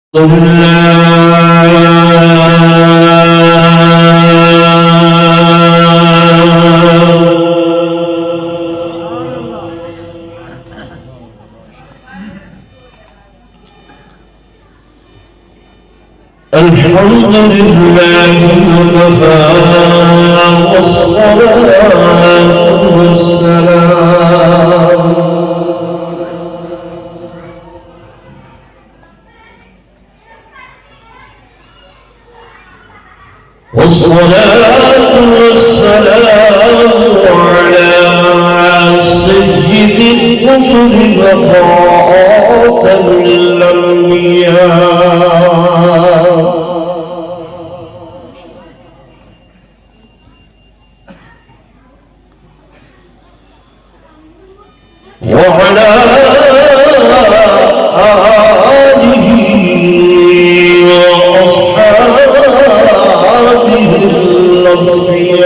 الحمد لله وكفى والصلاة والسلام على سيد الرسل وخاتم الأنبياء وعلى آله وأصحابه الأصفياء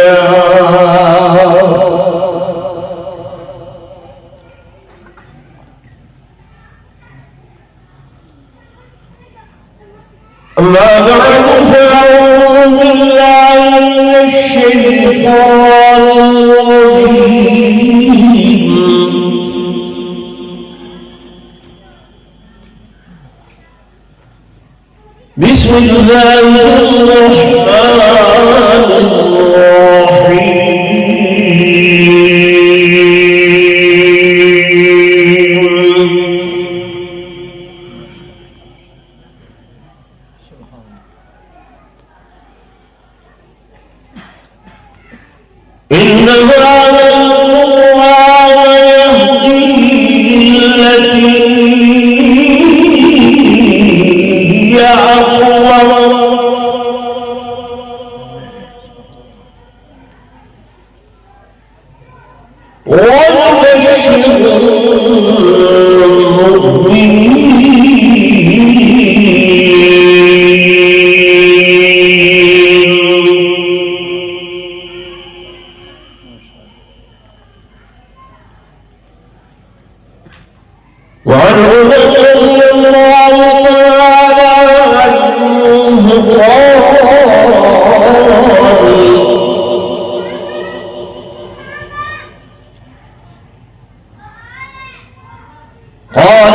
أما بعد فأعوذ بالله من الشيطان الرجيم بسم الله الرحمن الرحيم إن هذا القرآن يهدي للتي هي أقوم ويبشر المؤمنين وعن عمر رضي الله تعالى عنه قال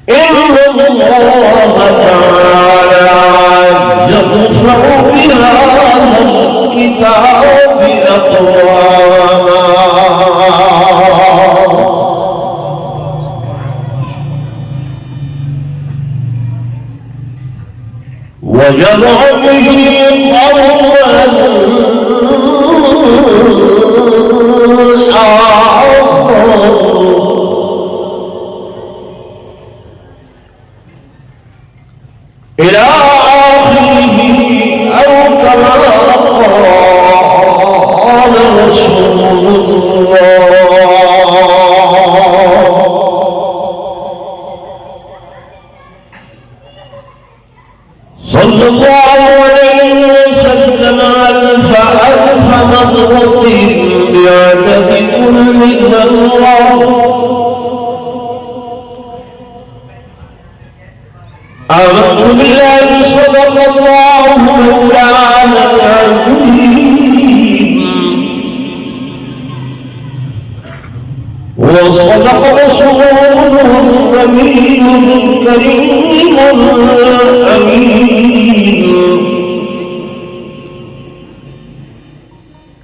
إن الله تعالى يرفع بهذا الكتاب أقواما ويضع به قوما آخر إلى آخره أو كما قال رسول الله صلى الله عليه وسلم ألف مرة بعدد كل ذرة آمنت بالله صدق الله مولانا العظيم وصدق رسوله الأمين الكريم الأمين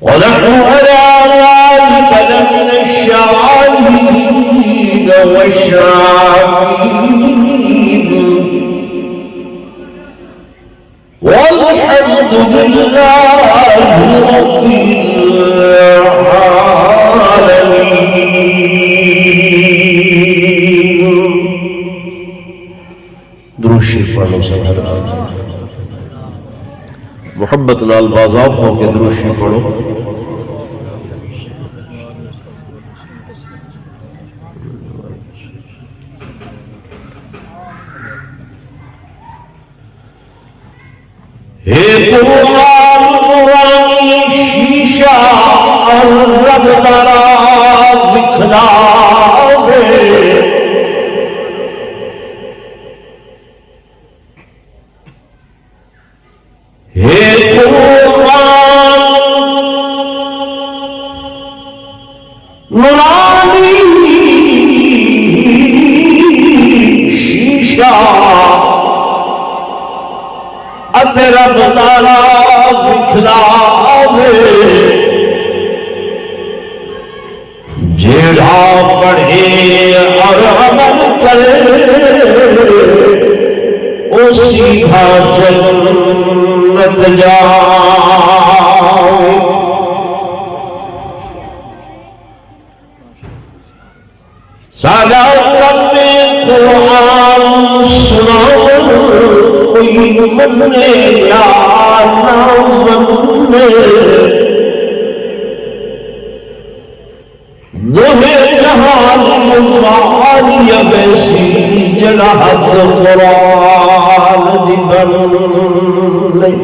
ونحن على ذلك لمن الشاهدين والشاكرين والحمد لله رب العالمين. درود شریف پڑھو سب محبت نال بازاف ہو کے درود شریف پڑھو. ایک قرآن نورانی شیشہ اور رب تارا دکھلاوے ہے قرآن نورانی شیشہ رب تارا دکھلاوے جیڑا پڑھے اور عمل کرے او سیدھا جنت جائے سادہ رب قرآن سناؤ کوئی مننے یا نہ مننے دوہے جہان ممانی ویسی جلہت قرآن دی بننے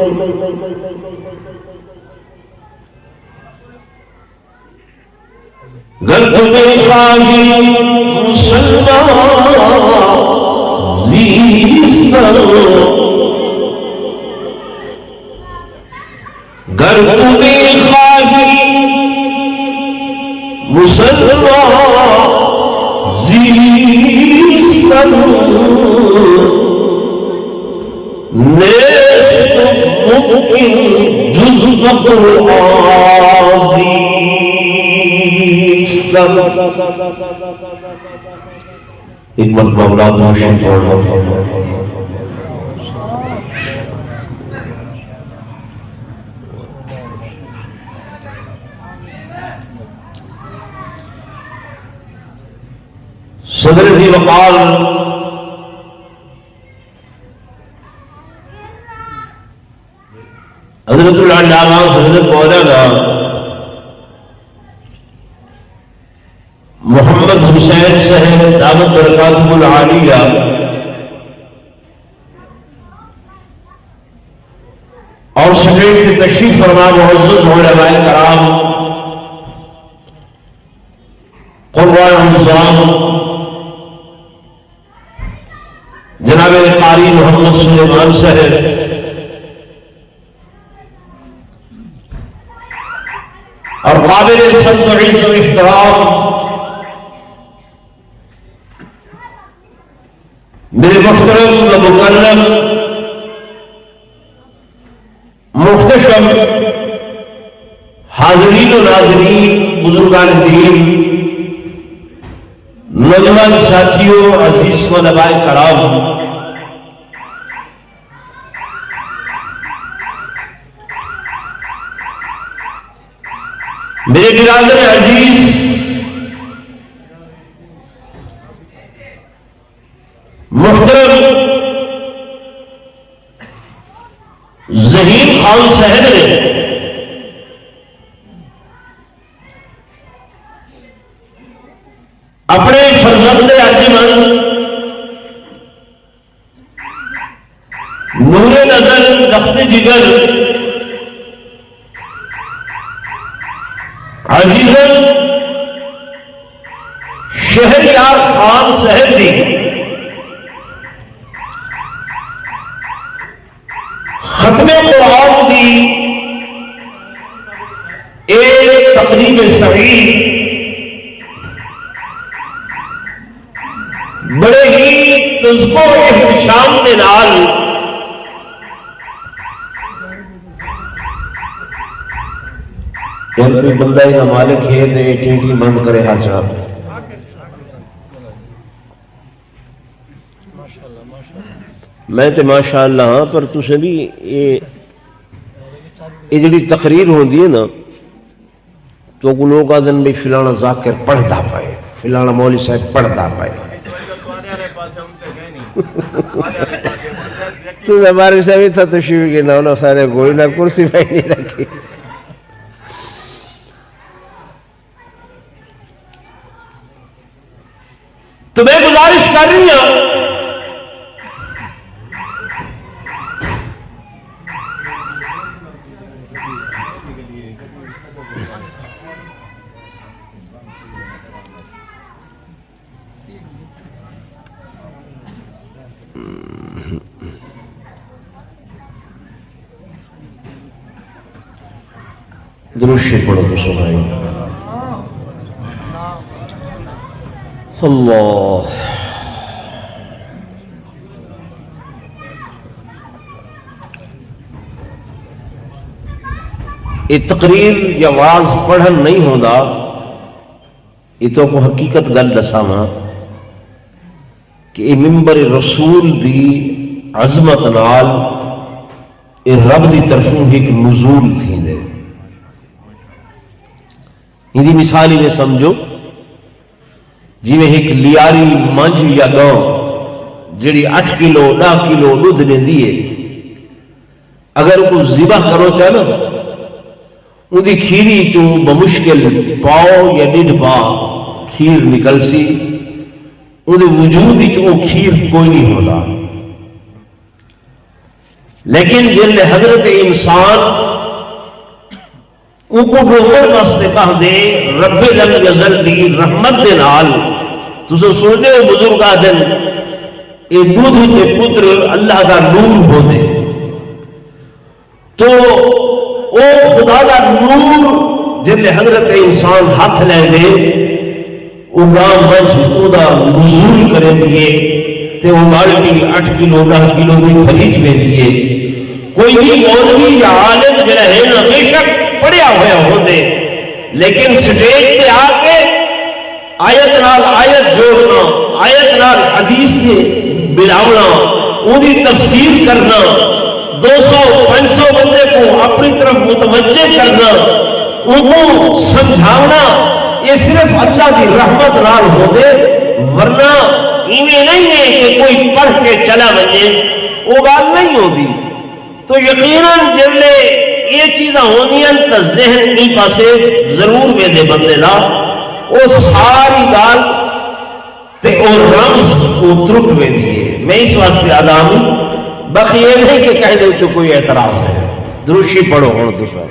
گرد میں خواہی مسلمان لیستر گر تمہیں خواہی مسلمان زیستن نیست ممکن جز قرآن زیستن ایک مرتبہ اولاد روشن پڑھ لو صدر ذی وقار حضرت العلامہ حضرت مولانا محمد حسین صاحب دامت برکاتہ العالیہ اور سٹیٹ کی تشریف فرما معزز علماء کرام قرآن الزام جناب قاری محمد سلیمان صاحب اور قابل صد و عز و احترام میرے محترم و مکرم محتشم حاضرین و ناظرین بزرگان دین نوجوان ساتھیوں عزیز و نبائے کرام میرے برادر عزیز محترم ظہیر خان صاحب نے اپنے فرزند انجمن نور نظر دخت جگر عزیزاً شہریار خان صاحب دی ختم قرآن دی ایک تقریب صحیح بڑے ہی تذکر و احتشام کے نال جب کوئی بندہ کا مالک ہے تو ٹینٹی بند کرے حاجہ میں تو ماشاءاللہ ہاں پر تسے بھی یہ جڑی تقریر ہوندی ہے نا تو کو لوگ آدن بھی فلانا ذاکر پڑھتا پائے فلانا مولوی صاحب پڑھتا پائے تو ہمارے سے بھی تھا تشریف کے نہ ہونا سارے گوئی نہ کرسی پہ نہیں رکھی تو میں گزارش کر رہی ہوں درود شریف پڑھو تو سنائیں اللہ. یہ تقریر یا واز پڑھن نہیں ہوتا، یہ تو کو حقیقت گل دساواں کہ یہ ممبر رسول دی عظمت نال یہ رب دی طرفوں ایک نزول تھیندے. یہ مثال ہی میں سمجھو جی میں ایک لیاری منج یا گاؤں جڑی 8 کلو 10 کلو دودھ دیندی ہے، اگر کو ذبح کرو چاہ نا ان دی کھیری تو بمشکل پاؤ یا ڈیڑھ پا کھیر نکل سی، ان دے وجود ہی وہ کھیر کوئی نہیں ہوتا. لیکن جن حضرت انسان ان کو روکن واسطے کہہ دے رب لم یزل دی رحمت دے نال تسے سوچتے ہو بزرگ دن یہ دودھ کے پتر اللہ کا نور ہو دے تو او خدا کا نور جن حضرت انسان ہاتھ لے دے وہ گام منچ خدا نزول کرے دیے تے وہ بالٹی 8 کلو 10 کلو کی خرید میں دیے. کوئی بھی مولوی یا عالم جڑا ہے نا بے شک پڑھیا ہوا ہوندے، لیکن سٹیج تے آ کے آیت نال آیت جوڑنا، آیت نال حدیث سے ملاونا، انہی تفسیر کرنا، 200-500 بندے کو اپنی طرف متوجہ کرنا، ان کو سمجھانا، یہ صرف اللہ کی رحمت نال ہوندے. ورنہ ایویں نہیں ہے کہ کوئی پڑھ کے چلا بنے، وہ بات نہیں ہوتی. تو یقیناً جب یہ چیزاں ہونی ہیں تو ذہن نہیں پاسے ضرور میں دے بندے لا وہ ساری گال تے اور رمز کو ترک میں دیئے. میں اس واسطے آدھا ہوں، باقی یہ نہیں کہ کہہ دے تو کوئی اعتراض ہے. دروشی پڑھو ہوں دوسرا.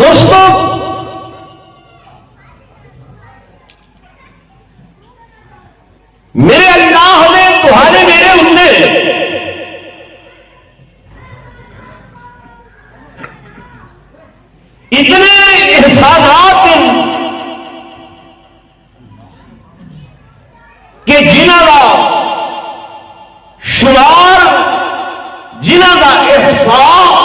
دوستو میرے اللہ نے تمہارے میرے اندر اتنے احسانات کہ جنہ کا شمار جنہ کا احسان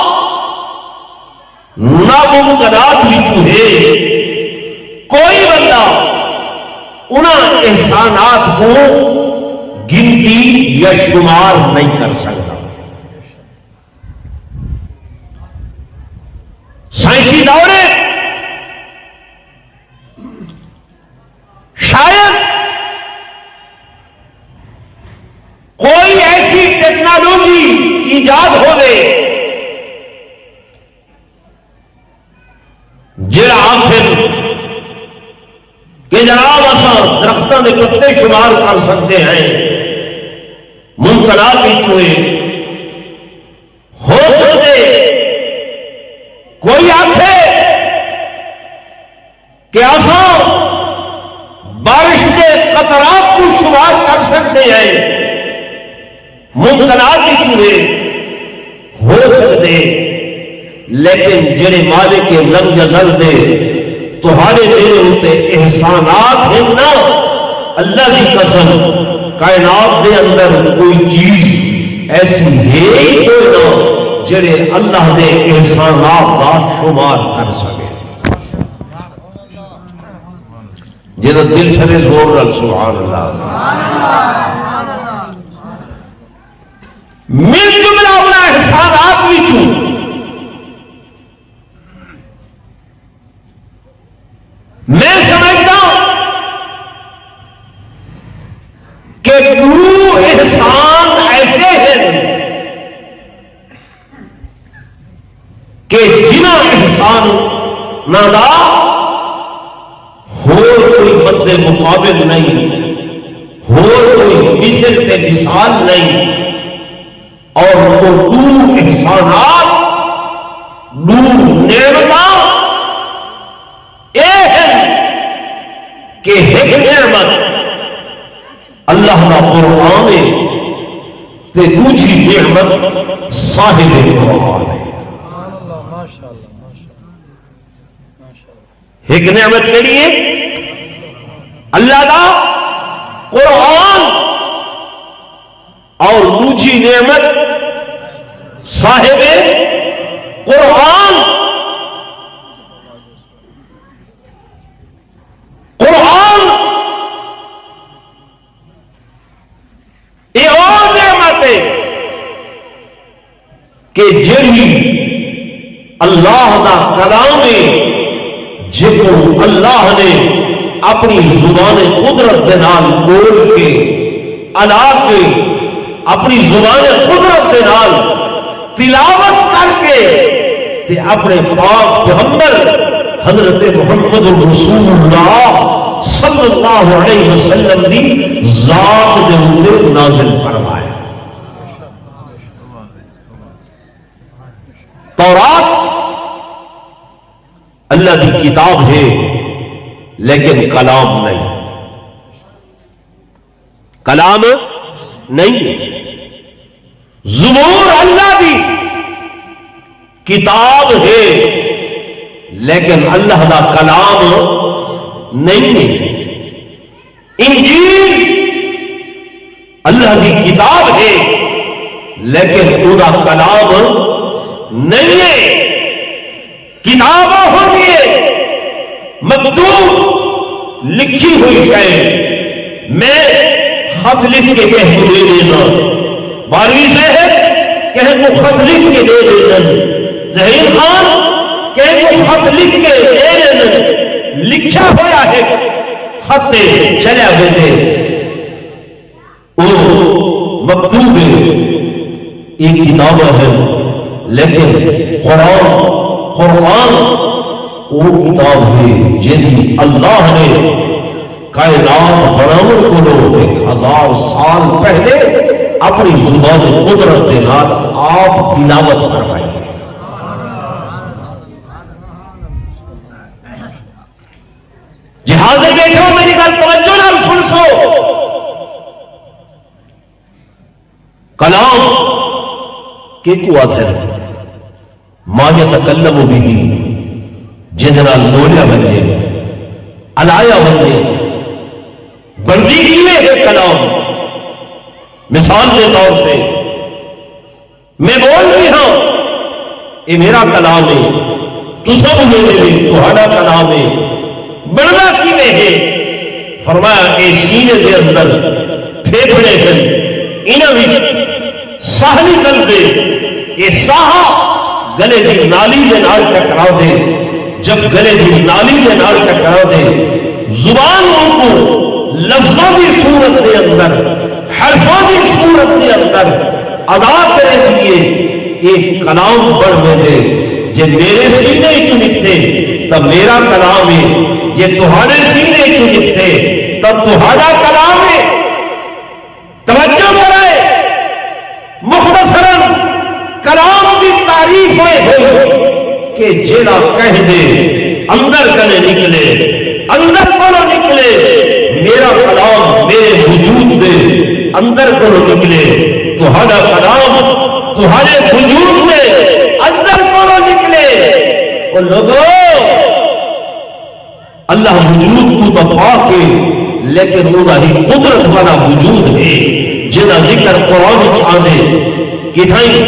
ناممکنات بھی ہے. کوئی بندہ انہاں احسانات کو گنتی یا شمار نہیں کر سکتا. سائنسی دور شاید کوئی ایسی ٹیکنالوجی ایجاد ہو گئے جڑا آخر کہ جناب اساں درختوں کے پتے شمار کر سکتے ہیں. ممکنات ہوئے ہو سکتے کوئی آخے کہ اساں بارش کے قطرات کو شمار کر سکتے ہیں. ممکنات ہوئے ہو سکتے، لیکن جڑے مالک کے لم یزل دے تمہارے میرے ہوتے احسانات ہیں نا، اللہ کی قسم کائنات دے اندر کوئی چیز ایسی ہے ہی کوئی نہ جڑے اللہ دے احسانات کا شمار کر سکے. جدو دل ٹھرے زور رل سبحان اللہ. مل جملہ اپنا احسانات بھی چوں میں سمجھتا ہوں کہ گرو احسان ایسے ہیں کہ جنہ احسان نہ دا کوئی مد مقابل نہیں، کوئی مثل تے مثال نہیں. اور وہ دور احسانات دور نعمت کہ ایک نعمت اللہ کا قرآن تے دوسری نعمت صاحب قرآن ہے۔ ایک نعمت کیڑی ہے؟ اللہ دا قرآن، اور دوسری نعمت صاحب قرآن۔ قرآن یہ اور نعمت ہے کہ جڑی اللہ دا کلام ہے، جنوں اللہ نے اپنی زبان قدرت دے نال بول کے ادا کے اپنی زبان قدرت دے نال تلاوت کر کے تے اپنے پاک پیغمبر حضرت محمد رسول اللہ صلی اللہ علیہ وسلم دی ذات دے اوپر نازل فرمایا۔ تورات اللہ کی کتاب ہے لیکن کلام نہیں، کلام نہیں۔ زبور اللہ کی کتاب ہے لیکن اللہ کا کلام نہیں ہے۔ انجیل اللہ کی کتاب ہے لیکن پورا کلام نہیں ہے۔ کتابیں ہوتی ہے مکتوب لکھی ہوئی ہے، میں خط لکھ کے کہہ کو دے دینا، بارہویں سے ہے کہہ کو خط لکھ کے دے دینا، ظہیر خان کہہ کو خط لکھ کے دے دینا، لکھا ہوا ہے خط چلے ہوئے تھے، وہ مکتوب ہے، ایک کتاب ہے لیکن قرآن وہ کتاب ہے جن اللہ نے کائنات بنانے کو 1000 سال پہلے اپنی زبان قدرت کے نال آپ تلاوت فرمائی۔ جہاز بیٹھو میری گل توجہ نال سن سو، کلام کے کو آدھر ما یتکلم بھی جنرال بولیا بنے علایا بنے بندی کیویں ہے کلام۔ مثال کے طور سے میں بول بھی ہاں یہ میرا کلام ہے، تو سب میرے لیے تہاڈا کلام ہے، بننا کیویں ہے؟ فرمایا کہ سینے کے اندر پھیپھڑے ہیں، انہاں وچ ساہ نکلدے، یہ ساہ گلے دی نالی دے نال ٹکراؤ دے، جب گلے دی نالی دے نال ٹکراؤ دے زبان ان کو لفظوں کی صورت کے اندر حرفوں کی صورت کے اندر ادا کرے دیئے ایک کلام بڑھ میں جے میرے سینے کی لکھتے تب میرا کلام ہے، جے تمہارے سینے کی لکھتے تب تمہارا کلام ہے۔ توجہ کرائے مختصراً کلام کی تعریف ہوئے کہ جیڑا کہہ دے اندر کنے نکلے، اندر کنے نکلے، میرا کلام میرے وجود دے اندر کنے نکلے، تہاڈا کلام تہاڈے وجود دے اندر کنے نکلے۔ اور لوگوں اللہ وجود تو پا کے لیکن وہ ہی قدرت والا وجود ہے جنہ ذکر قرآن چاہے کتھائی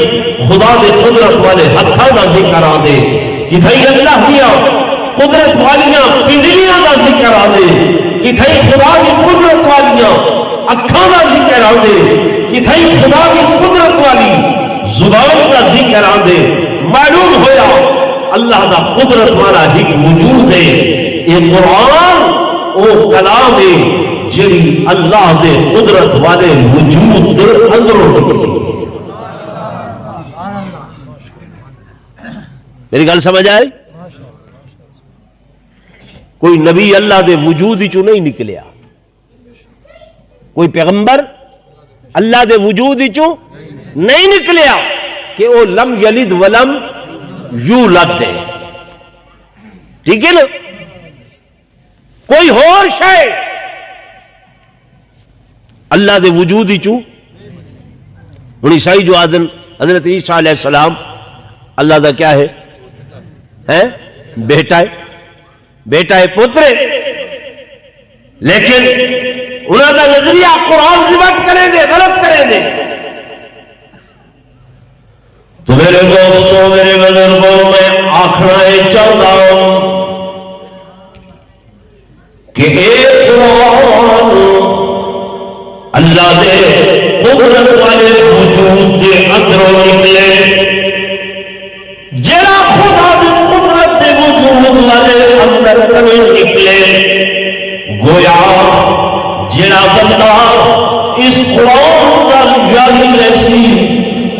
خدا دے قدرت والے ہتھاں دا ذکر آدے، کتھائی اللہ دیا قدرت والیاں پنڈلیاں دا ذکر آدے، کتھائی خدا دی قدرت والیاں اکھاں دا ذکر آدے، کتھائی خدا دی قدرت والی زبان دا ذکر آدے۔ معلوم ہویا اللہ دا قدرت والا ایک وجود ہے، یہ قرآن او کلام ہے جڑی اللہ دے قدرت والے وجود دے اندروں نکلی۔ میری گل سمجھ آئی؟ کوئی نبی اللہ دے وجود ہی چو نہیں نکلیا، کوئی پیغمبر اللہ دے وجود ہی چو نہیں نکلیا کہ وہ لم یلد ولم یولد دے، ٹھیک ہے نا؟ کوئی اور شے اللہ دے وجود ہی چو ہوں عیسائی جو آدن حضرت عیسیٰ علیہ السلام اللہ دا کیا ہے بیٹا ہے پوترے، لیکن انہوں کا نظریہ قرآن ریورٹ کریں دے، غلط کریں دے. تو میرے دوستوں، میرے بزرگوں، میں آخنا چاہتا ہوں کہ ایک قرآن اللہ دے قدرت والے وجود کے اندروں نکلے، جڑا خدا دے قدرت دے وجود والے اندر کمی نکلے. گویا جڑا بندہ اس قرآن کا یاری ایسی،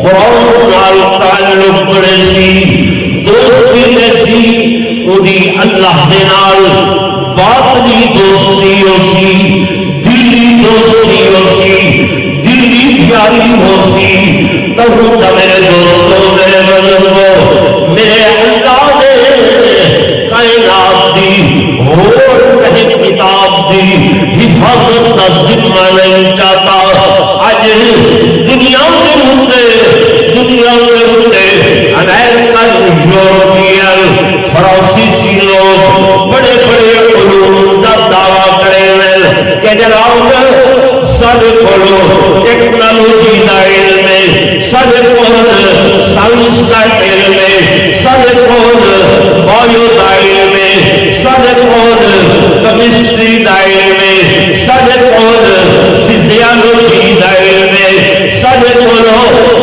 قرآن نال تعلق بڑے سی، دوستی ایسی، وہی اللہ دے نال باطنی دوستی ہو سی، دلی دوستی ہو سی، دلی پیاری ہو سی. تب میرے دوستوں، میرے بزرگوں، میرے اللہ نے کائنات دی اور کہیں کتاب دی حفاظت کا ذمہ نہیں چاہتا. آج دنیا کے مدے امریکہ، یورپین، فرانسیسی لوگ بڑے بڑے علوم کا دعویٰ کریں کہ جناب سارے کو ٹیکنالوجی کا علم ہے، سارے کو سائنس کا علم ہے، سارے کو بایو کا علم ہے، سارے کو کیمسٹری کا علم ہے، سارے کو فزیالوجی کا علم ہے، سارے کو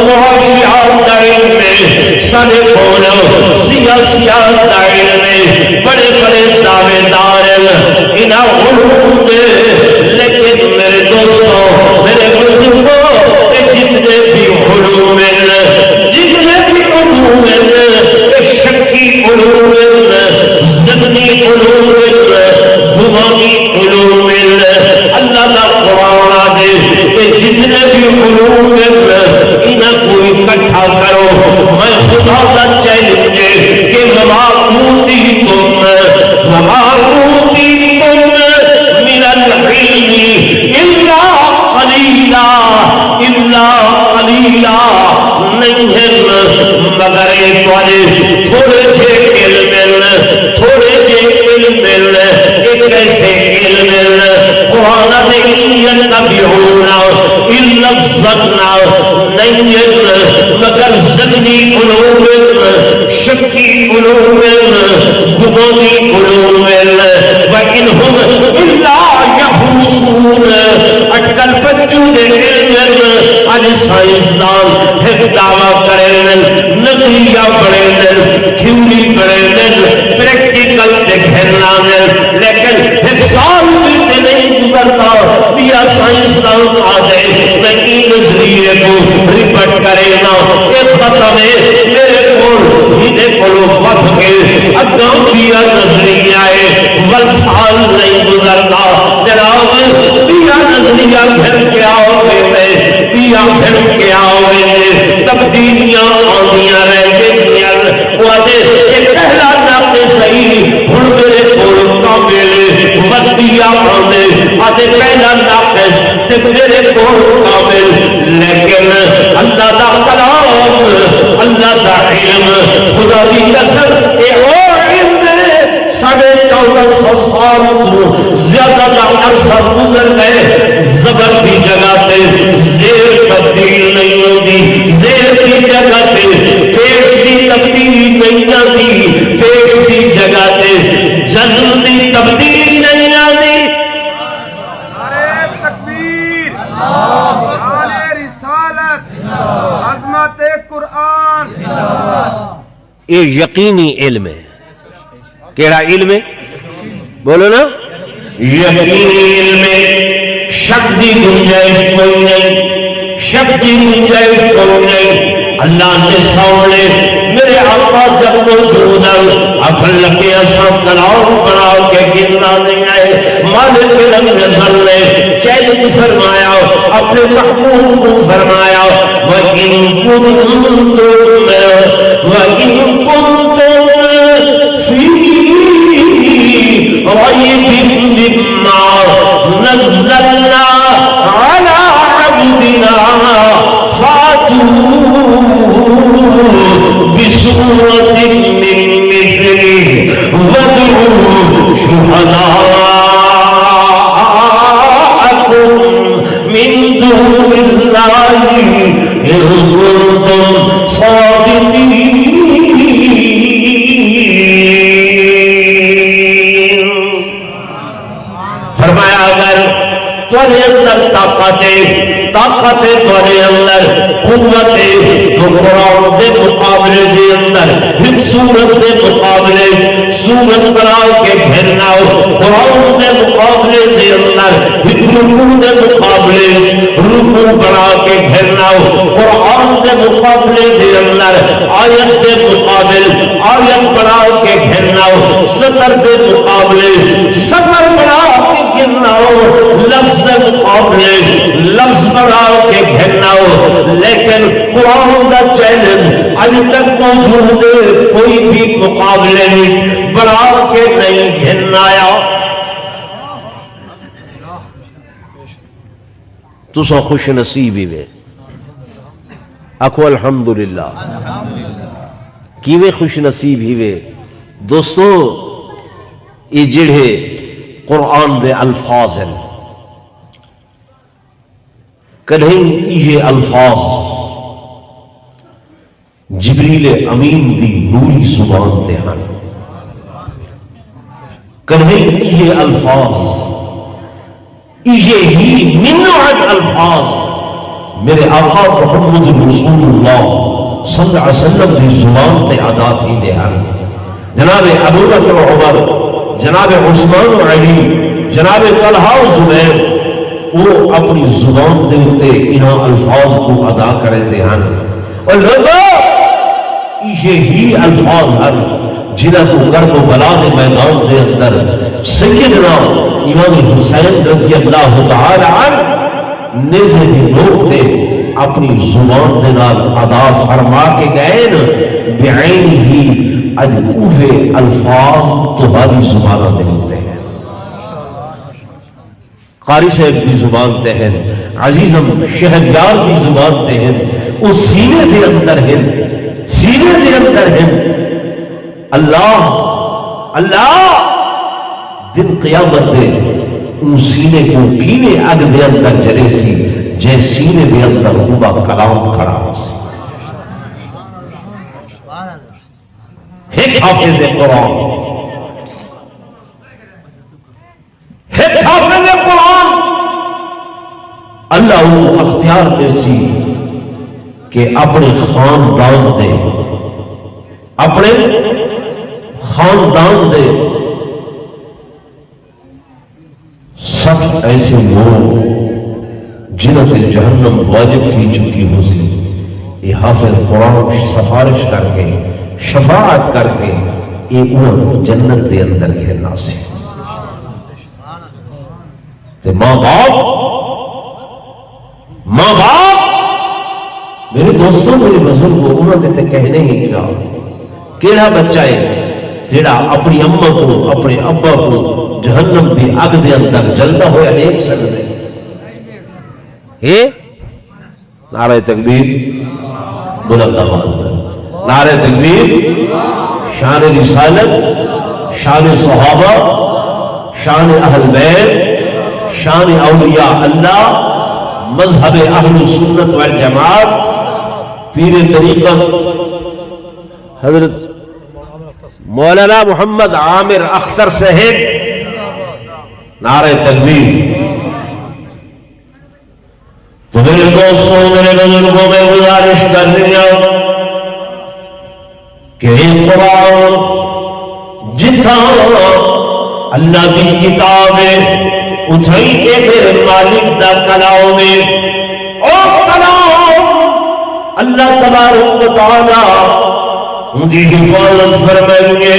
معاشیات کا علم ہے، سارے کو سیاسیات کا علم ہے. بڑے بڑے دعوے دار ان علوم کے، لیکن میرے دوستوں، میرے بزرگوں، جتنے بھی علوم شکی علوم، ضمنی علوم، گمانی علوم، اللہ کا قرآن دے کہ جتنے بھی علوم انہیں کو اکٹھا کرو. میں خدا کا چیلنج کہ وما اوتیتم من العلم الا قلیلا نہیں ہے مگر تھوڑے سے علم، تھوڑے سے علم، ایک ایسے علم قرآن نے يتبعون الا الظن نہیں ہے مگر ظنی علوم، شکی علوم، گمانی علوم. وَإِنْهُمْ إِلَّا يَخْرُصُونَ اٹکل بچوں دے علم. آج سائنسدان ایک دعویٰ کریں، نظریہ بڑھیں، تھیوری بڑھیں، پریکٹیکل دیکھنا، لیکن ایک سال بھی نہیں گزرتا یا سائنسدان آ جائے میں این نظریے کو ریپٹ کرے نا. یہ ختم ہے میرے کو ہیدے کو وقت کے اگاں کیا نظریہ ہے، بل سال نہیں گزرتا جناب پیا نظریہ پھر کے آؤ گے، پیا پھر کے آؤ گے، تبدیلیاں آنیاں رہ گئی. وہ آدھے یہ پہلا ناقے صحیح ہن میرے کو کامل بدیا آنے، آدھے پہلا ناقے تے میرے کو کامل. لیکن اللہ دا کلام، اللہ دا علم، خدا دی قسم اے اور علم 1450 سال زیادہ کا عرصہ گزر گئے، زبر کی جگہ تے زیر تبدیل نہیں ہوتی، زیر کی جگہ تے پیش کی تبدیلی نہیں آتی، پیش کی جگہ تے جزم کی تبدیلی نہیں آتی. نعرہ تکبیر، نعرہ رسالت، عظمت قرآن. یہ یقینی علم ہے. کیڑا علم ہے؟ بولو نا. یقینی علم ہے، شک کی گنجائش کوئی نہیں، شک کی گنجائش کوئی نہیں. اللہ کے سامنے میرے آقا جب موجود اپن لگے سب کلاؤ بنا کے گرنا نہیں آئے. مالک رنگ نظر نے چیلنج فرمایا، اپنے محبوب کو فرمایا وَإِن كُنتُمْ فِي رَيْبٍ مِّمَّا نَزَّلْنَا عَلَىٰ عَبْدِنَا فَأْتُوا بسورة من مثله وادعوا شهداءكم من دون الله إن كنتم صادقين. فرمایا اگر تمہارے اندر طاقت تمہارے اندر قوت تو قرآن دے مقابلے دے اندر ایک سورت دے مقابلے سورت بنا کے گھرنا ہو، قرآن دے مقابلے دے اندر ایک رکوع دے مقابلے رکوع بنا کے گھرنا ہو، قرآن دے مقابلے دے اندر آیت دے مقابل آیت بنا کے گھرنا ہو، سطر دے مقابلے سطر بنا کے گھرنا ہو، لفظ دے مقابلے لفظ بنا کے گھرنا ہو. لیکن قرآن دا چیلنج اج تک موجود ہے، کوئی بھی مقابلے بنا کے نہیں گھرنا آیا. تو سو خوش نصیب ہی وے آکھو الحمدللہ. کیویں خوش نصیب ہی وے دوستو، یہ جڑے قرآن دے الفاظ ہیں، کدھیں یہ الفاظ جبریل امین دی نوری زبان تے ہیں، کدھیں یہ الفاظ یہ ہی منوعت الفاظ میرے آقا محمد رسول اللہ صلی اللہ علیہ وسلم دی زبان تے ادا تھی دے ہیں. جناب ابو بکر و عمر، جناب عثمان و علی، جناب طلحہ و زبیر، وہ اپنی زبان دے اتے انہاں الفاظ کو ادا کریں دے ہیں. اور لوگوں یہ ہی الفاظ ہیں جنہاں کو کرب و بلا دے میدان دے اندر سیدنا امام حسین رضی اللہ تعالی عنہ نیزے دی لوگ دے اپنی زبان دے نال ادا فرما کے گئے بعین ہی اجوہ الفاظ تمہاری زبانہ دے ہوتے ہیں. قاری صاحب دی زبان تے ہیں، عزیزم شہریار دی زبان تے ہیں، اس سینے دے اندر ہیں، سینے دے اندر ہیں اللہ اللہ. دن قیامت دے ان سینے کو کینے اگ دے اندر جرے سی جے سینے دے اندر ہوگا کلام کھڑا ہو سی. ایک حافظ قرآن، ایک حافظ قرآن اللہ وہ اختیار دے سی کہ اپنے خاندان دے اپنے خاندان دے 60 ایسے لوگ جنہوں سے جہنم واجب تھی چکی ہو سی، یہ حافظ قرآن سفارش کر کے شفاعت کر کے یہ انہوں جنت دے اندر گھرنا سی. تے ماں باپ میرے دوستوں میرے بزرگوں انہوں نے تے کہنے ہی کیا کیڑا بچہ ہے جیڑا اپنی اماں کو اپنے ابا کو جہنم دی اگ دے اندر جلدا ہویا دیکھ سکتے ہے؟ نعرہ تکبیر بلند آواز میں، نعرہ تکبیر، شان رسالت، شان صحابہ، شان اہل بیت، شان اولیاء اللہ، مذہب اہل سنت والجماعت، پیر طریقت حضرت مولانا محمد عامر اختر صاحب. نعرہ تکبیر. تو میرے دوستوں میرے بزرگوں میں گزارش کر دیا کہ قرآن جتھا اللہ کی کتاب ہے اتھائی کے میرے مالک دا کلام ہے، اور کلام اللہ تبارک و تعالی ان کی حفاظت فرمائیں گے،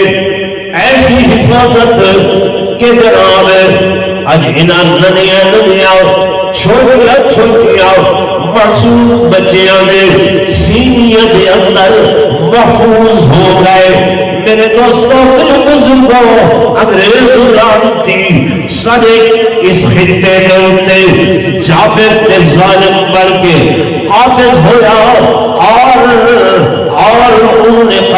ایسی حفاظت کہ جناب اج انہاں ننیاں چھوٹیاں معصوم بچیاں دے سینیاں دے اندر محفوظ ہو گئے. میرے دوستوں میرے بزرگوں انگریز لعنتی سارے اس خطے دے اوتے جابر تے ظالم بن کے قابض ہویا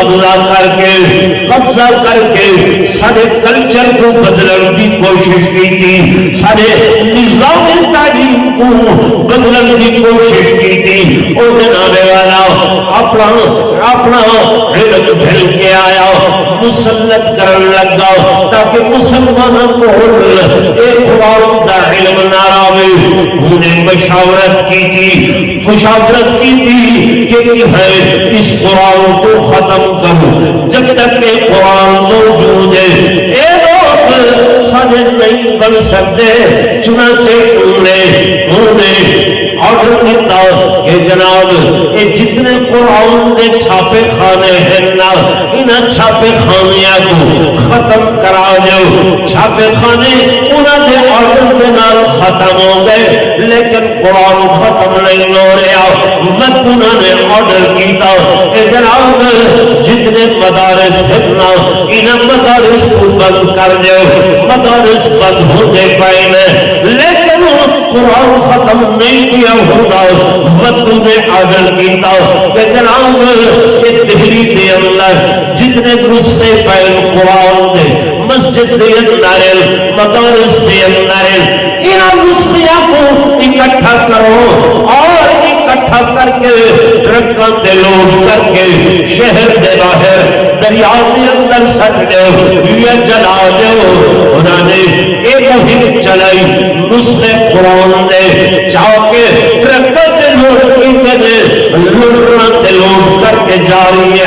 قبضہ کر کے سارے کلچر کو بدلنے کی کوشش کی تھی، سارے نظام تعلیم کو بدلنے کی کوشش کی تھی۔ وہ جناب والا اپنا علم ڈھل کے آیا، مسلط کرنے لگا تاکہ مسلمانوں کو قرآن کا علم نہ آوے۔ انہیں مشاورت کی تھی کہ ہے اس قرآن کو ختم کرو جب تک کہ قرآن موجود ہے، اے لوگ سمجھ نہیں بن سکتے۔ چنانچہ انہوں نے آرڈر دیتا کہ جناب یہ جتنے قرآن کے چھاپے خانے ہیں نا، ان چھاپے خانیاں کو ختم کرا دو۔ چھاپے خانے انہوں نے آرڈر کے نال ختم ہو گئے، لیکن قرآن ختم نہیں ہو رہا۔ مت انہوں نے آرڈر کیتا کہ جناب جتنے مدارس ہیں نا، ان مدارس کو بند کر دو۔ مدارس بند ہوتے پائے ہیں، لیکن قرآن ختم نہیں کیا ہوگا۔ مت نے آرڈر کیتا کہ جناب یہ دہلی کے اندر جتنے گسے پائے قرآن دے، مسجد کے اندر، مدارس کے اندر، ان گسیاں کو اکٹھا کرو اور اکٹھا کر کے ٹرکاں تے لوڈ کر کے شہر دے باہر دریا کے اندر سٹ دو یا جلا دو۔ انہوں نے ایک مہم چلائی، نسخے قرآن دے چاہ کے ٹرکاں تے لوڈ کر کے جا رہی ہے۔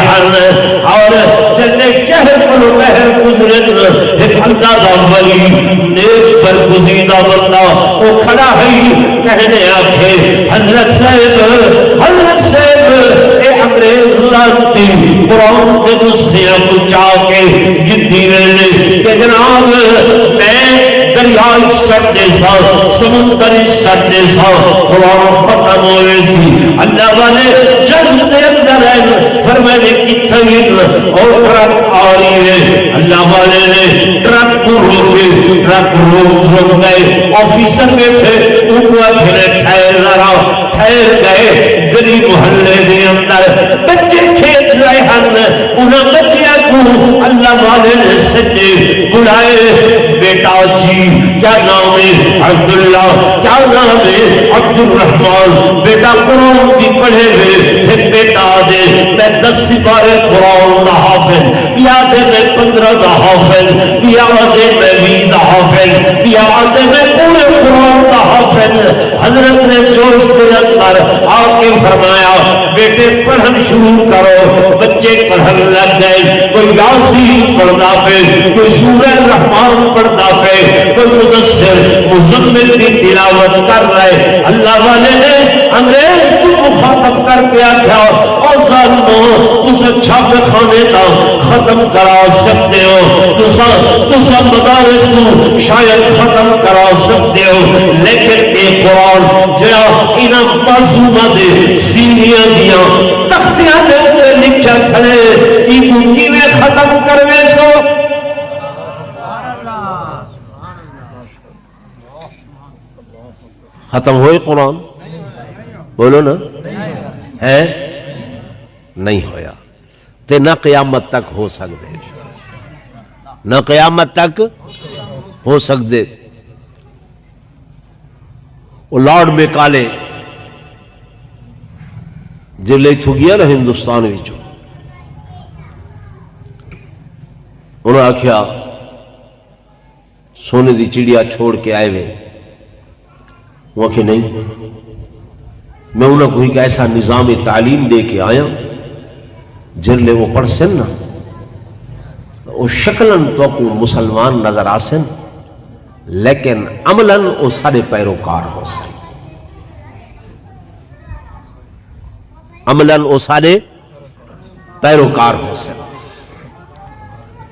اور جن شہر پر بہر گزرے ایک اندازہ ولی نیک پر گزیدہ بندہ وہ کھڑا ہے، کہنے آکھے حضرت صاحب اے انگریز لانتی قرآن کے نسخیاں کو چاہ کے جدی رہنے کہ جناب میں دریائی سٹے سا، سمندری سٹے سا، قرآن ختم ہوئے سی۔ اللہ والے جذب دے اندر ہے، فرمائے کتھا گئن اور ٹرک آ رہی ہے۔ اللہ والے نے ٹرک کو روکے، ٹرک روک گئے، آفیسر میں تھے اوپر پھرے ٹھہر گئے۔ گلی محلے دے اندر بچے کھیل رہے ہیں، انہاں بچیاں کو اللہ والے نے سجے بلائے، بیٹا جی کیا نام ہے؟ عبداللہ۔ کیا نام ہے؟ عبد الرحمن۔ بیٹا قرآن بھی پڑھے ہوئے، ایک بیٹا دے میں 10 سپارے قرآن دا حافظ، یا دے میں 15 دا حافظ، یا دے میں 20 دا حافظ، یا دے میں پورے قرآن دا حافظ۔ حضرت نے جوش کے اندر آ کے فرمایا بیٹے پڑھن شروع کرو۔ بچے پڑھن لگ گئے، کوئی یاسین پڑھتا پہ، کوئی سورہ رحمان پڑھتا پہ، کوئی مدثر مزمل کی تلاوت کر رہے۔ اللہ والے نے انگریز کو مخاطب کر کے آکھا اور ظالمو تسے چھاپے خانے تا ختم کرا سکتے ہو، تسا مدارس کو شاید ختم کرا سکتے ہو، لیکن ایک قرآن جڑا انہاں معصوماں دے سینیاں دیاں تختیاں دے اوپر لکھا کھڑے، اینوں کیویں ختم کروے سو؟ ختم ہوئے قرآن؟ بولو نا، ہے نہیں ہویا تے نہ قیامت تک ہو سکتے، نہ قیامت تک ہو سکتے۔ وہ لارڈ میکالے جو لے تھو گیا نا ہندوستان وچوں، انہوں نے آکھیا سونے دی چڑیا چھوڑ کے آئے ہوئے، وہ کہ نہیں، میں انہوں کو ایک ایسا نظام تعلیم دے کے آیا جن لے وہ پڑھ سن نا وہ شکلن تو کو مسلمان نظر آسن، لیکن عملاً وہ سارے پیروکار ہو سن، عملاً وہ سارے پیروکار ہو سن۔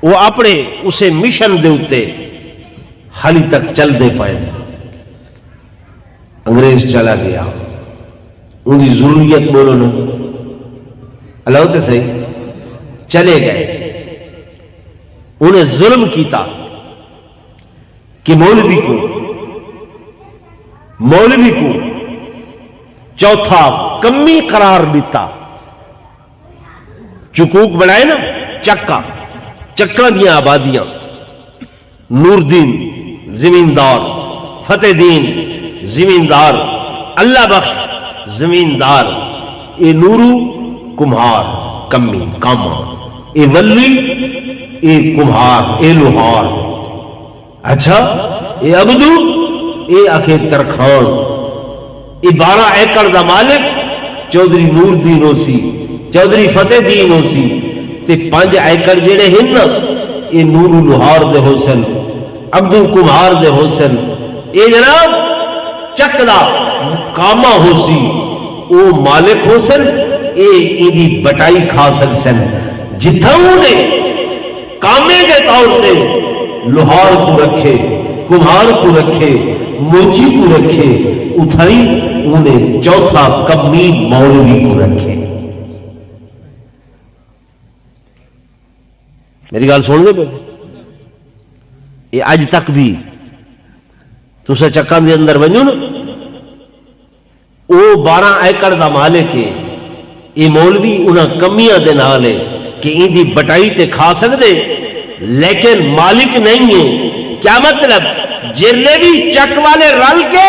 وہ اپنے اسے مشن دے اتے حالی تک چل دے پائے۔ انگریز چلا گیا، ان کی ضروریت بولو نا، اللہ ہوتے صحیح چلے گئے، انہیں ظلم کیتا کہ مولوی کو چوتھا کمی قرار دیتا چکوک بنائے نا، چکا دیا آبادیاں، نور دین زمیندار، فتح دین زمیندار، اللہ بخش زمیندار، اے نورو کمہار کمی کاما، اے ولی اے کمہار اے لوہار، اچھا اے عبدو اے آکھے ترکھان، اے 12 ایکڑ دا مالک چودھری نور دین ہو سی، چودھری فتح دین ہو سی، تے 5 ایکڑ جڑے ہیں نا اے نورو لوہار دے ہو سن، عبدو کمہار دے ہو سن، اے جناب چک دا کاما ہو سی، او مالک ہو سن، اے ایدی بٹائی کھا سک سن، جتھاؤں نے کامے کے طور سے لوہار کو رکھے، کمہار کو رکھے، موچی کو رکھے، اتھائی انہیں چوتھا کمی مولوی کو رکھے۔ میری گال سن دے پہ یہ اج تک بھی تسا چکان دے اندر ونجو نا، او 12 ایکڑ دا مالک ہے، یہ مولوی انہاں کمیاں دے نال ہے کہ ان دی بٹائی تے کھا سکدے لیکن مالک نہیں ہے۔ کیا مطلب؟ جرنے بھی چک والے رل کے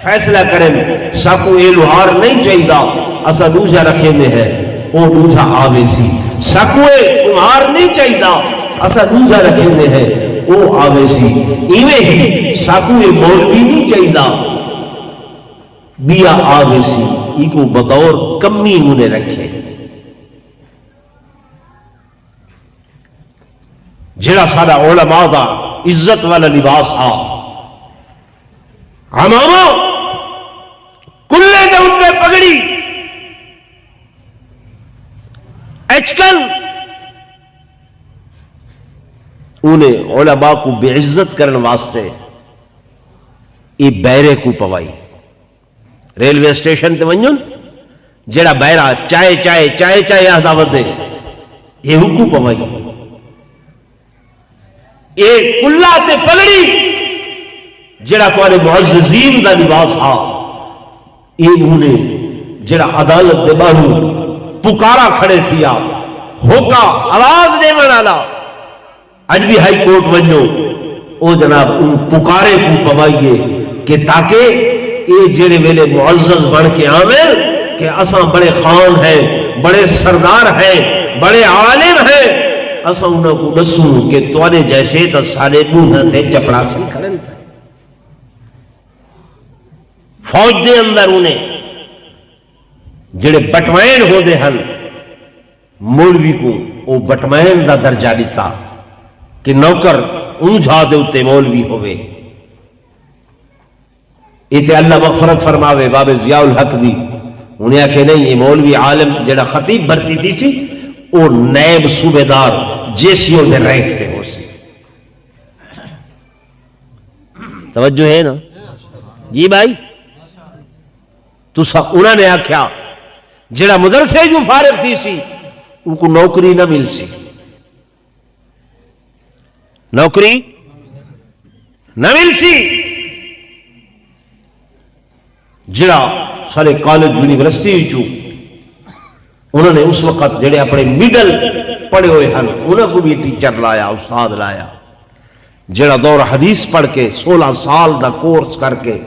فیصلہ کریں ساکو اے لوہار نہیں چاہیے اسا دوجا رکھے میں ہے، او دوجا آوے سی، ساکو اے کمہار نہیں چاہیے اسا دوجا رکھے میں ہے، او آوے سی، ایویں ہی ساکو اے مولوی نہیں چاہیے بیا آوے سی، ای کو بطور کمی انہیں رکھے۔ جڑا سارا علماء دا عزت والا لباس آ عمامہ کلے دے اندے پگڑی اچکل، انہیں علماء کو بے عزت کرنے واسطے یہ بیرے کو پوائی۔ ریلوے اسٹیشن تے ونجن جڑا بیرا چائے چائے چائے چائے آدھاوت دے یہ حکو پوائی، اے کلا تے پگڑی جڑا تمہارے معززین دا لباس آ، اے انہیں جڑا عدالت دے باہو پکارا کھڑے تھیا ہوکا آواز دے منالا، اج بھی ہائی کورٹ ونجو او جناب ان پکارے کو پوائیے کہ تاکہ اے جڑے ویلے معزز بن کے آمیں کہ اساں بڑے خان ہیں، بڑے سردار ہیں، بڑے عالم ہیں، اساں انہوں کو نسوں کہ توانے جیسے تا سارے منہ تھے چپڑا سی کھڑن تھے۔ فوج دے اندر انہیں جڑے بٹوائن ہو دے ہن مولوی کو او بٹوائن دا درجہ دیتا کہ نوکر اونجھا دے اتے مولوی ہوئے۔ ایتے اللہ مغفرت فرماوے باب ضیاء الحق دی، انہیں کہ نہیں یہ مولوی عالم جڑا خطیب بھرتی تھی سی او نیب صوبیدار جیسیوں دے رینک تے ہو سی۔ توجہ ہے نا جی بھائی؟ تو انہوں نے آکھیا جڑا مدرسے جو فارغ تھی سی ان کو نوکری نہ مل سی، نوکری نہ مل سی۔ جڑا سارے کالج یونیورسٹی چو انہوں نے اس وقت جڑے اپنے میڈل پڑھے ہوئے ہیں انہوں کو بھی ٹیچر لایا، استاد لایا، جڑا دور حدیث پڑھ کے 16 سال دا کورس کر کے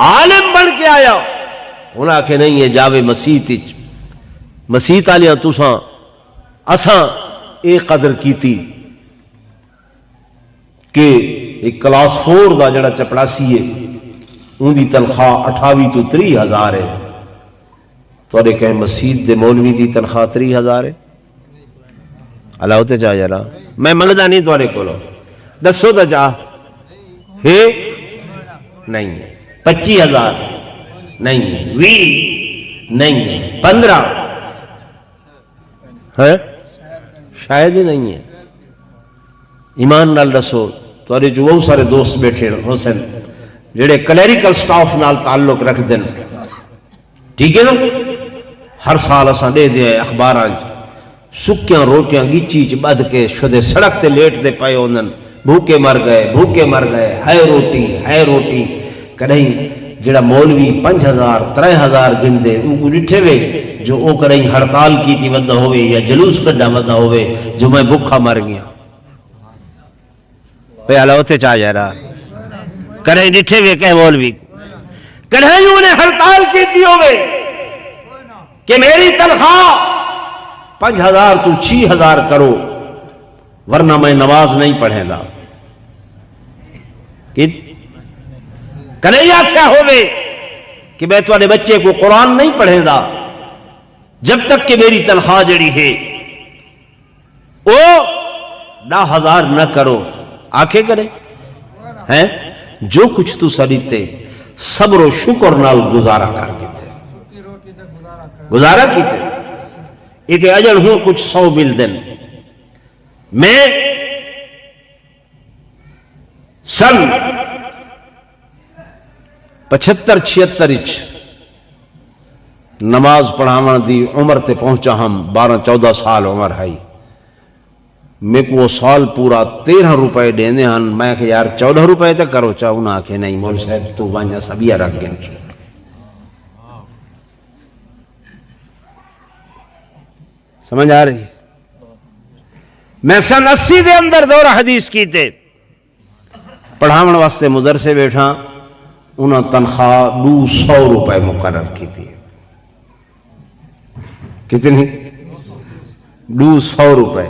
عالم بن کے آیا، انہوں کہ نہیں یہ جاوے مسیت آلیاں تساں اساں اے قدر کیتی کہ ایک کلاس 4 دا جڑا چپڑاسی ہے ان دی تنخواہ 28 تو 30 ہزار ہے، تو انہیں کہیں مسجد دے مولوی دی تنخواہ 30 ہزار ہے؟ اللہ ہوتے چاہ جرا میں منگدہ نہیں تو انہیں کھولو دسو دا چاہ ہے نہیں ہے، 25 ہزار نہیں ہے، 20 نہیں ہے، 15 ہے شاید ہی نہیں ہے۔ ایمان نال دسو تو انہیں جو بہت سارے دوست بیٹھے حسن جڑے کلیریکل سٹاف نال تعلق رکھ دیں، ٹھیک ہے نا؟ ہر سال اساں دے دے اخباراں سکیاں روٹیاں گچی چ بدھ کے شدے سڑک تے لیٹ دے پائے ہوندن، بھوکے مر گئے، بھوکے مر گئے، ہے روٹی کہیں جڑا مولوی 5000 3000 گن دے او کو ڈٹھے وے جو او کریں ہڑتال کی تھی ودہ ہوئے یا جلوس کڈا ودہ ہوئے جو میں بکھا مر گیا پہ اللہ ہوتے چاہ جا رہا کریں ڈٹھے وے کہ مولوی کریں انہیں ہڑتال کی تھی ہوئے کہ میری تنخواہ 5000 تو 6000 کرو ورنہ میں نماز نہیں پڑھیں گا کنیا کیا ہوئے کہ میں تمہارے بچے کو قرآن نہیں پڑھیں گا جب تک کہ میری تنخواہ جڑی ہے او 10,000 نہ کرو آنکھیں کرے ہیں جو کچھ تو سریتے صبر و شکر نال گزارا کر کیتے گزارا کیتے ایتے اجر ہوں کچھ 100 مل دن میں سن 75-76 نماز پڑھاون دی عمر تے پہنچا ہم 12-14 سال عمر ہے میں کو وہ سال پورا 13 روپے دینے ہن میں کہ یار 14 روپے تک کرو چاہوں نہ کہ نہیں مول صاحب تو وانیا سبیا رکھ گئے سمجھ آ رہی میں سن 80 دے اندر دورہ حدیث کیتے پڑھاون واسطے مدرسے بیٹھا انہاں تنخواہ 200 روپے مقرر کی تھی کتنی 200 روپے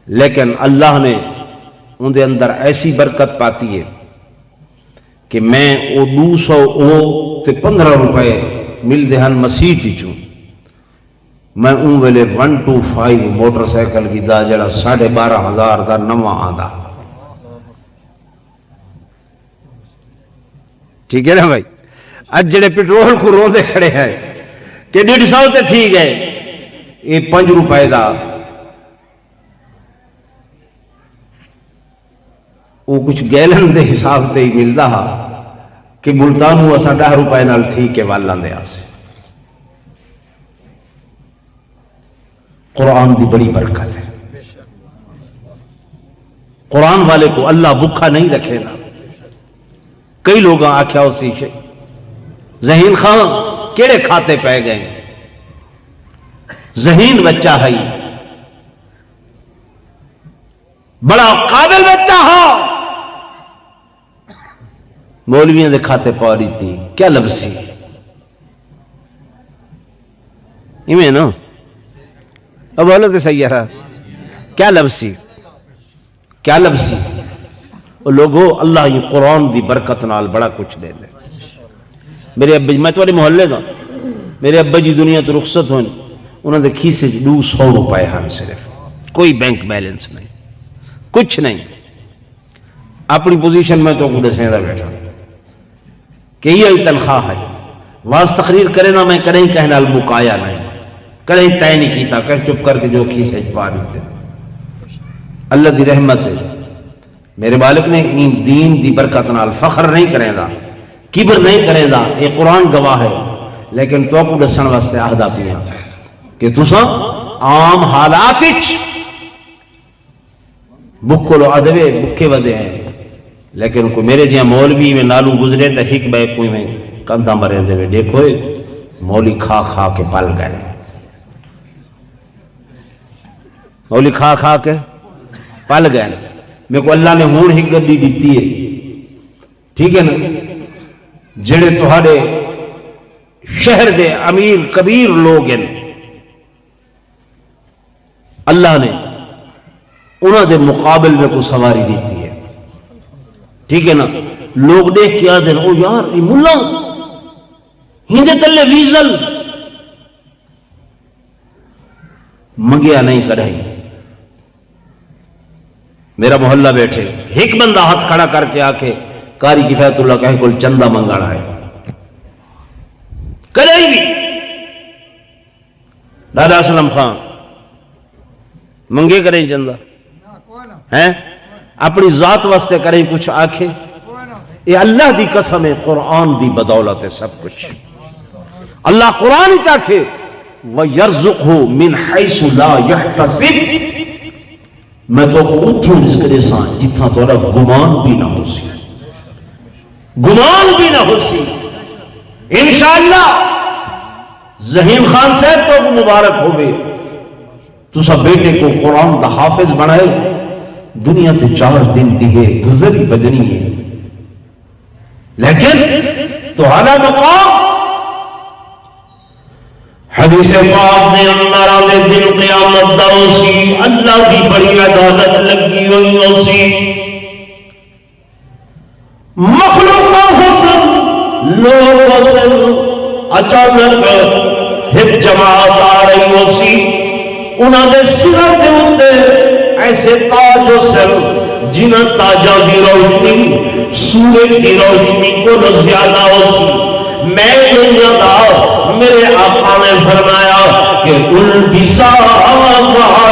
لیکن اللہ نے ان دے اندر ایسی برکت پاتی ہے کہ میں وہ 200 تے 15 روپے مل دے ہن مسیح ہی چوں میں ان ویلے 125 موٹر سائیکل کی دا جڑا 12,500 دا نواں آندا ٹھیک ہے نا بھائی اج جڑے پیٹرول کو روندے کھڑے ہیں کہ 150 تے تھی گئے یہ 5 روپے دا وہ کچھ گیلن دے حساب تے ہی ملدا ہا کہ ملتان ہوا 10 روپے نال تھی کے والا دے آسے قرآن دی بڑی برکت ہے قرآن والے کو اللہ بھوکا نہیں رکھے گا کئی لوگ آکھیا اسی سے ذہین خان کیڑے کھاتے پہ گئے ذہین بچہ ہے بڑا قابل بچہ ہو مولویوں دے کھاتے پا رہی تھی کیا لبسی ایمیں نا اب بولو تو صحیح رہا کیا لبسی وہ لوگوں اللہ یہ قرآن دی برکت نال بڑا کچھ دے دے میرے ابا جی میں تمہارے محلے دا میرے ابا جی دنیا تو رخصت ہوئے انہوں نے کھیسے 200 روپے ہن صرف کوئی بینک بیلنس نہیں کچھ نہیں اپنی پوزیشن میں تو خود سیدھا بیٹھا کہ یہ تنخواہ ہے واز تقریر کرے نا میں کریں کہنا المکایا نہیں کریں طے نہیں کیتا کہ چپ کر کے جو کھیسے پا دیتے اللہ دی رحمت ہے میرے بالک نے دین دی برکت نال فخر نہیں کریں دا کبر نہیں کریں دا یہ قرآن گواہ ہے لیکن تو کو دسن واسطے آہدہ پیا کہ تساں عام حالات بکلو ادوے بکے ودے ہیں لیکن کو میرے جہاں مولوی میں نالو گزرے تو ہک بے کوئی میں کندھا مرے دے دیکھو مولی کھا کھا کے پل گئے مولی کھا کھا کے پل گئے میں کو اللہ نے ہون ہی گڈی دیتی ہے ٹھیک ہے نا جڑے تہاڈے شہر دے امیر کبیر لوگ ہیں اللہ نے انہوں دے مقابل میں کو سواری دیتی ہے ٹھیک ہے نا لوگ دیکھ کے آدھے او یار یہ ملا ہندے تلے ویزل منگیا نہیں کڑھائی میرا محلہ بیٹھے ایک بندہ ہاتھ کھڑا کر کے آکے کاری کفایت اللہ کہے کل چندہ منگانا ہے کرے بھی دادا اسلم خان منگے کریں چندہ ہیں اپنی ذات واسطے کریں کچھ آکھے یہ اللہ دی قسم ہے قرآن دی بدولت ہے سب کچھ اللہ قرآن ہی چاکھے وَيَرْزُقْهُ مِنْ حَيْثُ لَا يَحْتَسِبْ میں تو اتھوں جس کرے سان جتنا تو گمان بھی نہ ہو سی گمان بھی نہ ہو سی انشاءاللہ ظہیم خان صاحب کو مبارک ہوئے تو سب بیٹے کو قرآن دا حافظ بنائے دنیا تے 4 دن دیئے گزری بدنی ہے لیکن تو اعلیٰ مقام حدیث پاک نے اندر آلے دن قیامت دا اسی اللہ کی بڑی عدالت لگی ہوئی اسی مخلوق حسن لوگ حسن اچانک ایک جماعت آ رہی اسی انہوں نے سرہ دے ہوتے ایسے تاج و سر جنہ تاجہ کی روشنی سورج کی روشنی کو زیادہ ہوتی میں نہیں آتا میرے آقا نے فرمایا کہ البسا والداہ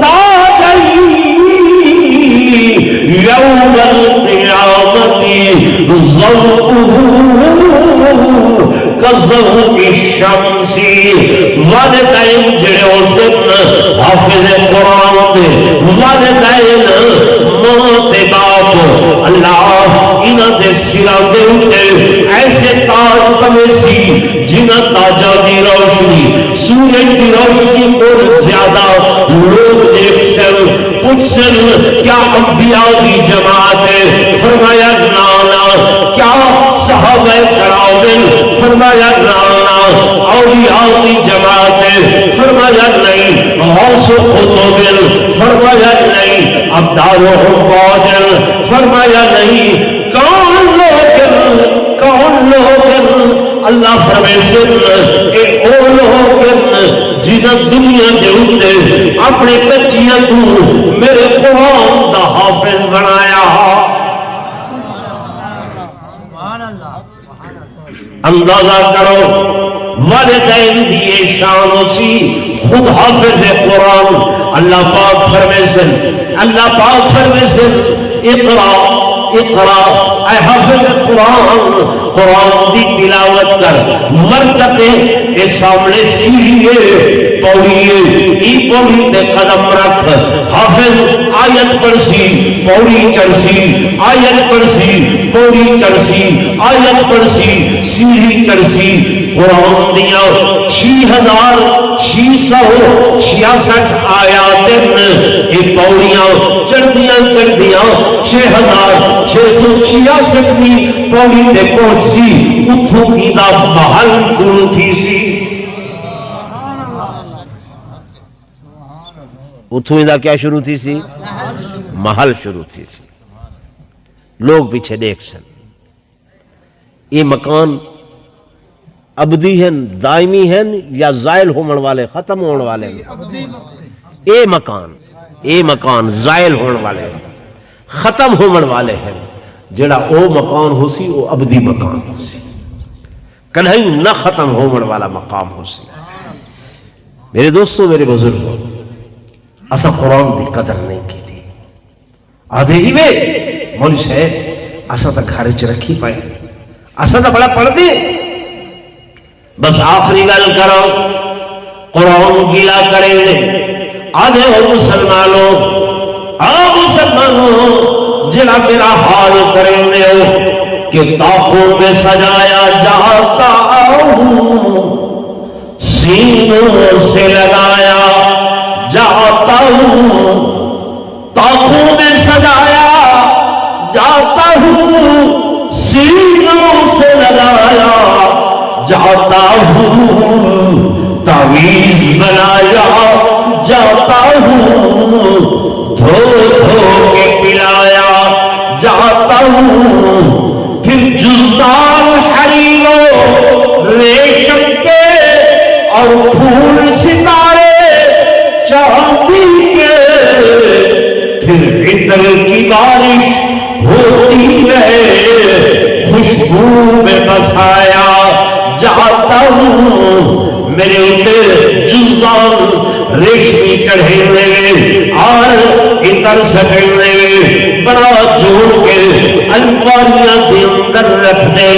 تاجی یوم القیامت ضوءہ کضوء الشمس والدین جڑے حسن حافظ قرآن دے والدین موت باپ اللہ انہاں دے سراں دے اوتے ایسے تاج بنے سی جنہاں تاجاں دی روشنی سورج دی روشنی کو زیادہ لوگ دیکھ سن پوچھ سن کیا انبیاء دی جماعت ہے فرمایا نانا کیا صحابہ کرام فرمایا نانا اولیاء کی جماعت ہے فرمایا نہیں غوث و قطب فرمایا نہیں ابدال و حباجل فرمایا نہیں کون لوگ اللہ فرمائے سن اے او لوگ جنہ دنیا دے ہوتے اپنے بچیاں کو میرے قرآن دا حافظ بنایا اندازہ کرو والدین دیئے شان اسی خود حافظ قرآن اللہ پاک فرمے سے اقرا اے حافظ قرآن دی تلاوت کر مرتبے اے سامنے سیڑھیے پوڑیے ای پوڑی تے قدم رکھ حافظ آیت پڑھسی پوڑی چڑھسی آیت پڑھسی پوڑی چڑھسی آیت پڑھسی سیڑھی چڑھسی قرآن دیا 6666 آیات اے پوڑیاں چڑھدیاں 6666 کی پوڑی تے پہنچسی اتھوں کی دا محل شروع تھی سی اتھوں دا کیا شروع تھی سی محل شروع تھی سی لوگ پیچھے دیکھ سن یہ مکان ابدی ہیں دائمی ہیں یا زائل ہومن والے ختم ہونے والے اے مکان زائل ہونے والے ختم ہومن والے ہیں جڑا او مکان ہو سی او ابدی مکان ہو سی کہیں نہ ختم ہومن والا مقام ہو سی میرے دوستو میرے بزرگوں اسا قرآن دی قدر نہیں کی تھی آدھے ہی میں مولی صاحب اسا تا گھر چ رکھی پائے اسا تا بڑا پڑھ دے بس آخری گل کرو قرآن گیلا کریں گے آدھے ہو مسلمانوں جنا میرا حال کریں گے کہ تاقوں میں سجایا جاتا ہوں سینوں سے لگایا جاتا ہوں تاقوں میں سجایا جاتا ہوں سینوں سے لگایا جاتا ہوں تعویذ بنایا جاتا ہوں دھو کے پلایا جاتا ہوں پھر جزدان حریروں ریشم کے اور پھول ستارے چاندی کے پھر عطر کی بارش ہوتی رہے خوشبو میں بسایا جاتا ہوں میرے اوپر جزدان ریشمی چڑھے ہوئے اور عطر سکڑنے ہوئے بڑا جوڑ کے الواریاں دے اندر رکھ دے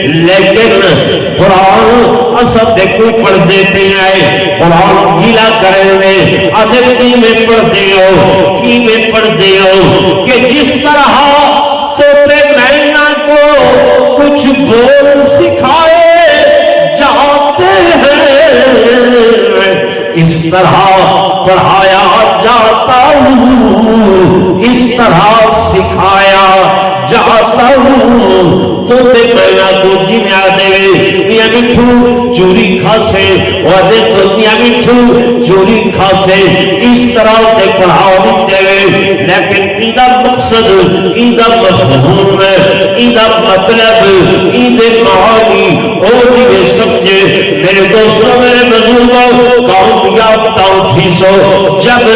لیکن قرآن مقصد کو پڑھ دیتے ہیں قرآن گیلا کرنے اگر کی میں پڑھتے ہو کہ جس طرح توتے مینا کو کچھ بول سکھائے جاتے ہیں اس طرح پڑھایا جاتا ہوں اس طرح سکھایا جاتا ہوں تو تے مینا کو جنیا دے میاں مٹھو چوری کھاسے وعدے تو میاں مٹھو چوری کھاسے اس طرح تے پڑھاؤ دیتے ہوئے لیکن ایدہ مقصد ایدہ مفہوم ایدہ مطلب ایدہ معانی اور یہ سمجھے میرے دوستوں میرے بزرگوں کامیاب تاؤ تھی سو جب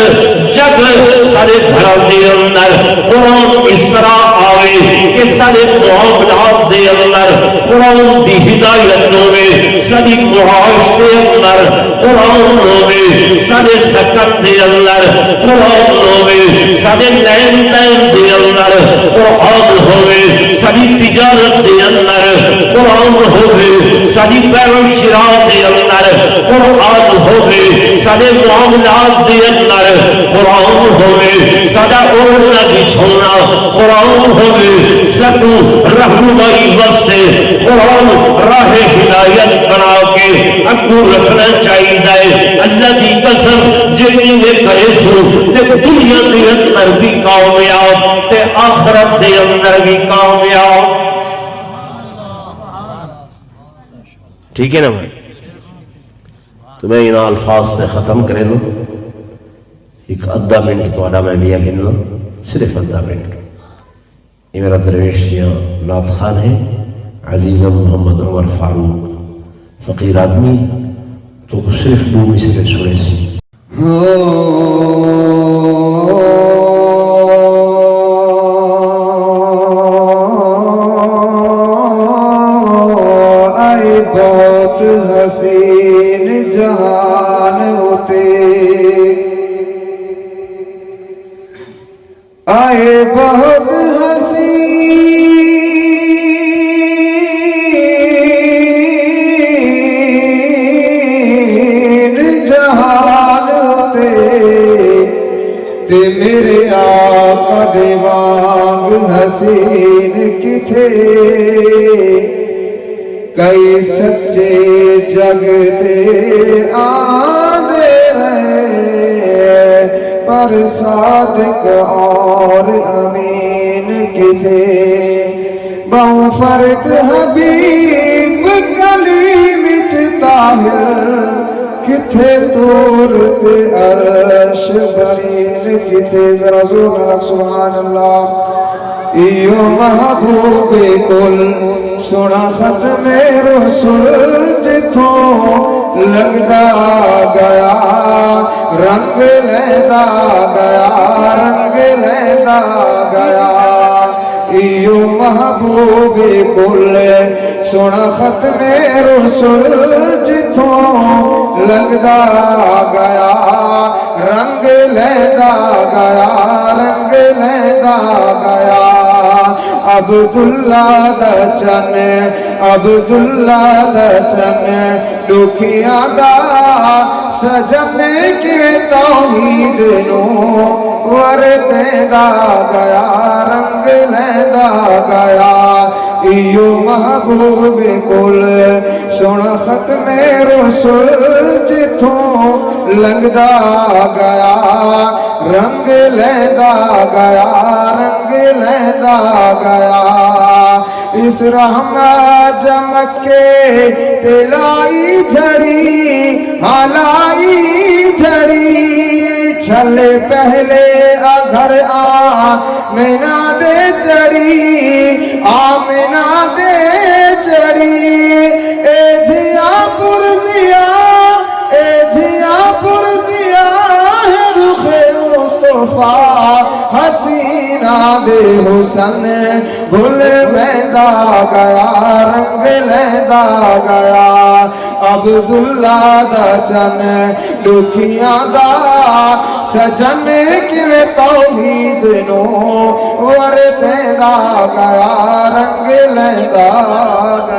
سارے گھروں دے اندر قرآن اس طرح آوے کہ سارے معاملات دے اندر قرآن دی ہدایت ہوئے ساری معاش دے اندر قرآن ہوئے سارے سکت دے اندر قرآن ہوئے سارے لین دین دے اندر قرآن ہوئے ساری تجارت دے اندر قرآن ہوئے ساری بیر و شراء دے اندر قرآن ہوئے سارے معاملات دے اندر قرآن ہوئے سارا اوڑنا بچھونا قرآن ہوئے سب رہنمائی واسطے قرآن راہ ہدایت بنا کے اگو رکھنا چاہیے اللہ دی قسم جتنی نے کرے سو تے دنیا دے اندر بھی کامیاب تے آخرت دے اندر بھی کامیاب ٹھیک ہے نا بھائی تو میں ان الفاظ سے ختم کرے لوں ایک ادھا منٹ تو آڈا میں بھی گننا صرف ادھا منٹ یہ میرا درویش جیاں نعت خان ہے عزیزہ محمد عمر فاروق فقیر آدمی تو صرف دو مصرے سنے سی آئے بہت حسین جہان ہوتے آئے بہت حسین جہان ہوتے تے میرے آقا دے وانگ حسین کی تھے کئی سچے جگ دے آدھے رہے پر صادق اور امین کی تھے بہو فرق حبیب کلیم طاہر کتھے تورت عرش برین کتھے ذرا زور لگ سبحان اللہ ایو محبوب کل سونا ختم رسول جتوں لگدا گیا رنگ لیدا گیا رنگ لیدا گیا ایو محبوب کل سونا ختم رسول جتوں لگدا گیا رنگ لیدا گیا رنگ لیدا گیا عبداللہ دا چن عبداللہ دا چن دکھیاں دا سجن کے توحید نو ورتے دا گیا رنگ لیدا گیا ایو محبوب کل سن ختم رسول جتوں لنگدا گیا رنگ لیدا گیا رنگ لیدا گیا اس رحمہ جمکے تلائی جھڑی حالائی جھڑی چھلے پہلے اگھر آمینہ دے چڑی آمینہ دے چڑی اے جھیا پرزیا اے جھیا پرزیا ہے رخ مصطفیٰ حسینہ بے حسن گل میدا گیا رنگ لیدا گیا عبداللہ دا چن لکیاں دا سجن کیویں توحید نو ورتے دا گیا رنگ لیدا گیا